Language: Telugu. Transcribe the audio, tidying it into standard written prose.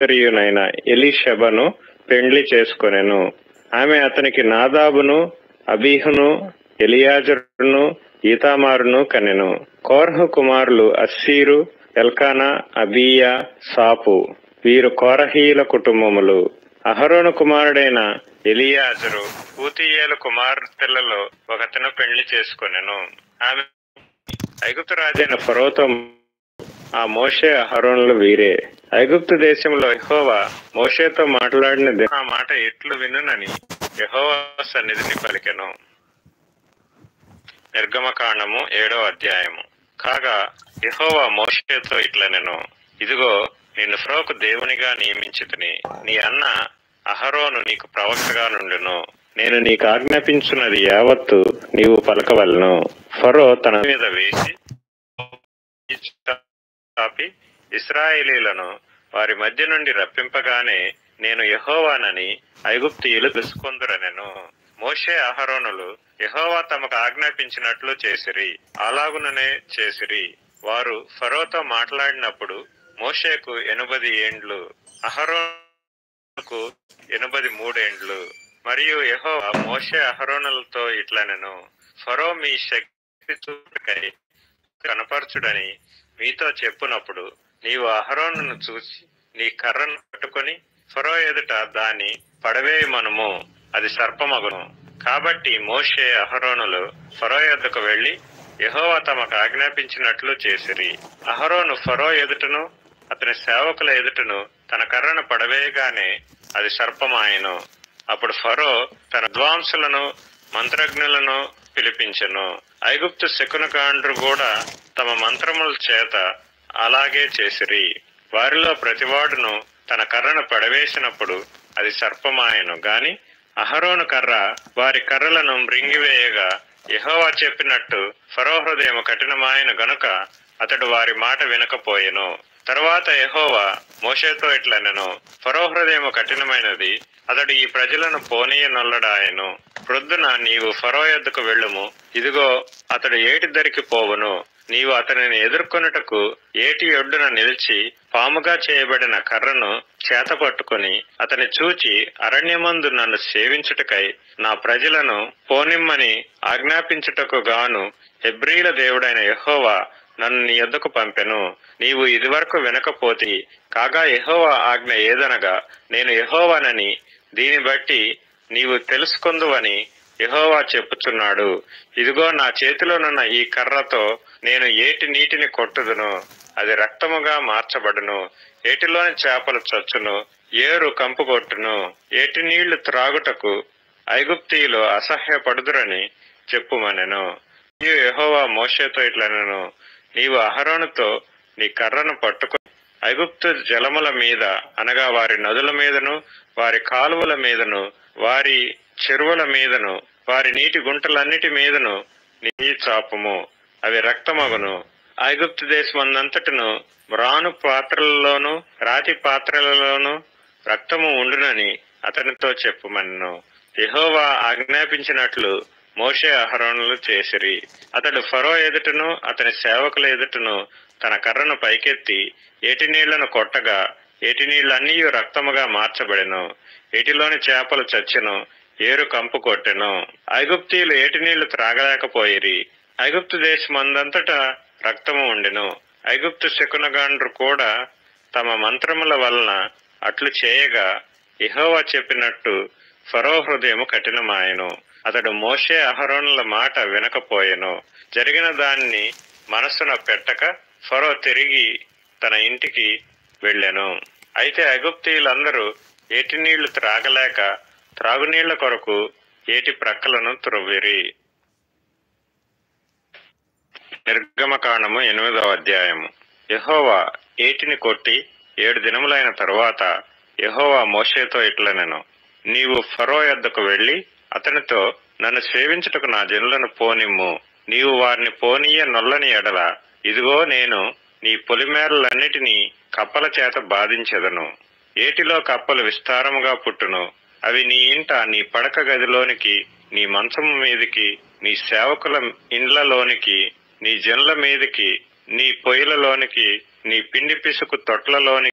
ఇశ్రాయేలీయునైన ఎలీషబను పెండ్లి చేసుకొనెను. ఆమె అతనికి నాదాబును, అబీహును, ఎలియాజరును, ఈతామారును కనెను. కోరహు కుమారులు అస్సీరు, ఎల్కానా, అబీయా, సాపు. వీరు కోరహీయుల కుటుంబములు. అహరోను కుమారుడైన ఎలియాజరు పూతీయేలు కుమార్తెలలో ఒకతను పెండ్లి చేసుకొనెను. ఆమె ఐగుప్తు రాజైన ఫరోతో ఆ మోషే అహరోనులు వీరే. ఐగుప్తు దేశంలో యెహోవా మోషేతో మాట్లాడిన ఆ మాట ఎట్లు వినునని యెహోవా సన్నిధిని పలికెను. నిర్గమకాండము 7వ అధ్యాయము. కాగా యెహోవా మోషేతో ఇట్లనెను, ఇదిగో నిన్ను ఫరోకు దేవునిగా నియమించితిని. నీ అన్న అహరోను నీకు ప్రవక్తగా నుండును. నేను నీకు ఆజ్ఞాపించున్నది యావత్తు నీవు పలకవలను. ఫరో తన మీద వేసి ఇశ్రాయేలీలను వారి మధ్య నుండి రప్పింపగానే నేను యెహోవానని ఐగుప్తీయులు తెలుసుకొందురనెను. మోషే అహరోనులు యెహోవా తమకు ఆజ్ఞాపించినట్లు చేసిరి. అలాగుననే చేసిరి. వారు ఫరోతో మాట్లాడినప్పుడు మోషేకు 80 ఏండ్లు, అహరోనుకు 83 ఏండ్లు. మరియు యెహోవా మోషే అహరోనులతో ఇట్లనెను, ఫరో మీ శక్తి చూపుటకై కనపరచుడని మీతో చెప్పునప్పుడు నీవు అహరోనును చూసి నీ కర్రను పట్టుకొని ఫరో ఎదుట దాన్ని పడవేయమనుము, అది సర్పమగును. కాబట్టి మోషే అహరోనులు ఫరో యొద్దకు వెళ్లి యెహోవా తమకు ఆజ్ఞాపించినట్లు చేసిరి. అహరోను ఫరో ఎదుటను అతని సేవకుల ఎదుటను తన కర్రను పడవేయగానే అది సర్పమాయెను. అప్పుడు ఫరో తన విద్వాంసులను, మంత్రజ్ఞులను పిలిపించెను. ఐగుప్తు శకునగాండ్రు కూడా తమ మంత్రముల చేత అలాగే చేసిరి. వారిలో ప్రతివాడును తన కర్రను పడవేసినప్పుడు అది సర్పమాయెను గాని అహరోను కర్ర వారి కర్రలను మృంగివేయగా యెహోవా చెప్పినట్టు ఫరో హృదయము కఠినమాయెను గనుక అతడు వారి మాట వినకపోయెను. తరువాత యెహోవా మోషేతో ఇట్లనెను, ఫరో హృదయము కఠినమైనది, అతడు ఈ ప్రజలను పోనీయనొల్లడాయెను. ప్రొద్దున నీవు ఫరో యొద్దకు వెళ్ళుము. ఇదిగో అతడు ఏటి దరికి పోవును. నీవు అతనిని ఎదుర్కొనుటకు ఏటి ఒడ్డున నిలిచి పాముగా చేయబడిన కర్రను చేత పట్టుకుని అతని చూచి అరణ్యమందు నన్ను సేవించుటకై నా ప్రజలను పోనిమ్మని ఆజ్ఞాపించుటకు గాను హెబ్రీల దేవుడైన యెహోవా నన్ను నీ యొద్దకు పంపెను. నీవు ఇదివరకు వినకపోతి. కాగా యెహోవా ఆజ్ఞ ఏదనగా నేను యెహోవానని దీని బట్టి నీవు తెలుసుకొందువని యెహోవా చెప్పుచున్నాడు. ఇదిగో నా చేతిలోనున్న ఈ కర్రతో నేను ఏటి నీటిని కొట్టుదును, అది రక్తముగా మార్చబడును. ఏటిలోని చేపలు చచ్చును, ఏరు కంపు కొట్టును. ఏటి నీళ్లు త్రాగుటకు ఐగుప్తీయులు అసహ్యపడుదురని చెప్పుమనెను. యెహోవా మోషేతో ఇట్లనెను, నీవు అహరోనుతో నీ కర్రను పట్టుకొని ఐగుప్తు జలముల మీద అనగా వారి నదుల మీదను, వారి కాలువల మీదను, వారి చెరువుల మీదను, వారి నీటి గుంటలన్నిటి మీదను నీ చాపుము, అవి రక్తమగును. ఐగుప్తు దేశమందంతటను రాను పాత్రలలోను రాతి పాత్రలలోను రక్తము ఉండునని అతనితో చెప్పుమనెను. యెహోవా ఆజ్ఞాపించినట్లు మోషే అహరోనులు చేసిరి. అతడు ఫరో ఎదుటను అతని సేవకుల ఎదుటను తన కర్రను పైకెత్తి ఏటి నీళ్లను కొట్టగా ఏటి నీళ్లన్నీ రక్తముగా మార్చబడెను. ఏటిలోని చేపలు చచ్చెను, ఏరు కంపు కొట్టెను. ఐగుప్తీయులు ఏటి నీళ్లు త్రాగలేకపోయిరి. ఐగుప్తు దేశమందంతటా రక్తము ఉండెను. ఐగుప్తు శకునగాండ్రు కూడా తమ మంత్రముల వలన అట్లు చేయగా యెహోవా చెప్పినట్టు ఫరో హృదయము కఠినమాయెను. అతడు మోషే అహరోనుల మాట వినకపోయెను. జరిగిన దాన్ని మనస్సున పెట్టక ఫరో తిరిగి తన ఇంటికి వెళ్ళెను. అయితే ఐగుప్తీయులందరూ ఏటి నీళ్లు త్రాగలేక త్రాగునీళ్ల కొరకు ఏటి ప్రక్కలను త్రవ్విరి. నిర్గమకాండము 8వ అధ్యాయము. యెహోవా ఏటిని కొట్టి 7 దినములైన తరువాత యెహోవా మోషేతో ఇట్లనెను, నీవు ఫరో యొద్దకు వెళ్లి అతనితో నన్ను సేవించుటకు నా జనులను పోనిమ్ము. నీవు వారిని పోనీయ నొల్లని ఎడల ఇదిగో నేను నీ పొలిమేరలన్నిటినీ కప్పల చేత బాధించెదను. ఏటిలో కప్పలు విస్తారముగా పుట్టును. అవి నీ ఇంట, నీ పడక గదిలోనికి, నీ మంచము మీదికి, నీ సేవకుల ఇండ్లలోనికి, నీ జనుల మీదికి, నీ పొయ్యిలలోనికి, నీ పిండి పిసుకు తొట్లలోనికి